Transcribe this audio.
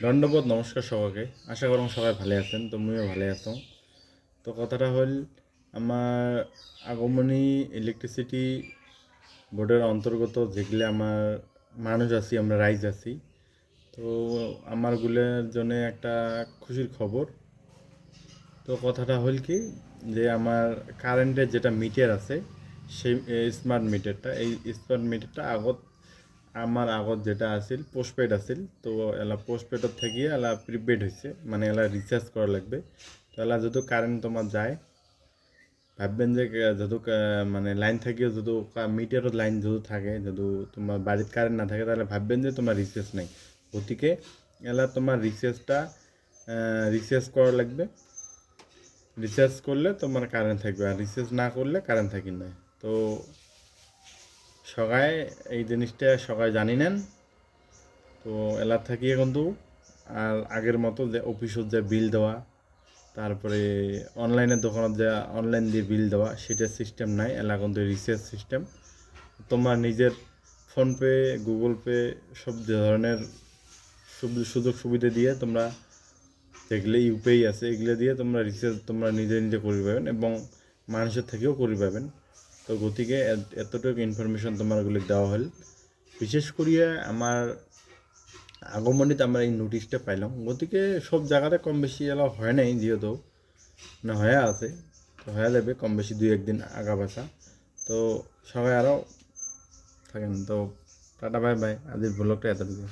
দণ্ডবোধ নমস্কার সবাইকে। আশা করুন সবাই ভালো আছেন, তুমিও ভালো আছো। তো কথাটা হল, আমার আগমনী ইলেকট্রিসিটি বোর্ডের অন্তর্গত যেগুলো আমার মানুষ আছি, আমরা রাইজ আছি। তো আমারগুলোর জন্য একটা খুশির খবর। তো কথাটা হল কি, যে আমার কারেন্টের যেটা মিটার আছে, সেই স্মার্ট মিটারটা, এই স্মার্ট মিটারটা আগত যেটা আছিল পোস্টপেড আছিল। তো এলা পোস্টপেডত থাকি এলা প্রিপেড হয়েছে, মানে এলা রিচার্জ করা লাগবে। তো এলা যদি কারেন্ট তোমার যায়, ভাববেন যে যদি মানে লাইন থাকিও যদি মিটারত লাইন যদি থাকে, যদি তোমার বাড়িতে কারেন্ট না থাকে, তাহলে ভাববেন যে তোমার রিচার্জ নাই। গতিকে এলা তোমার রিচার্জ করা লাগবে। রিচার্জ করলে তোমার কারেন্ট থাকবে, আর রিচার্জ না করলে কারেন্ট থাকি না। তো সবাই এই জিনিসটা সবাই জানি নেন। তো এলার থাকিয়ে কিন্তু আর আগের মতো যে অফিসত যে বিল দেওয়া, তারপরে অনলাইনের দোকানত যে অনলাইন দিয়ে বিল দেওয়া, সেটার সিস্টেম নাই। এলা কিন্তু রিচার্জ সিস্টেম। তোমার নিজের ফোনপে, গুগল পে সব ধরনের সুযোগ সুবিধা দিয়ে তোমরা যেগুলো ইউপিআই আছে, এগুলো দিয়ে তোমরা রিচার্জ তোমরা নিজে নিজে করে পাবেন, এবং মানুষের থেকেও করে পাবেন। তো গতিকে এতটুকু ইনফরমেশন তোমারগুলি দেওয়া হল। বিশেষ করিয়া আমার আগমনীতে আমরা এই নোটিশটা পাইলাম। গতিকে সব জায়গাতে কম বেশি এলাও হয় নাই, যেহেতু না হয়ে আছে। তো হয়ে যাবে কম বেশি 2-1 দিন আগা পাছা। তো সবাই আরও থাকেন। তো টাটা, বাই বাই। আজকের ব্লগটা এতটুকু।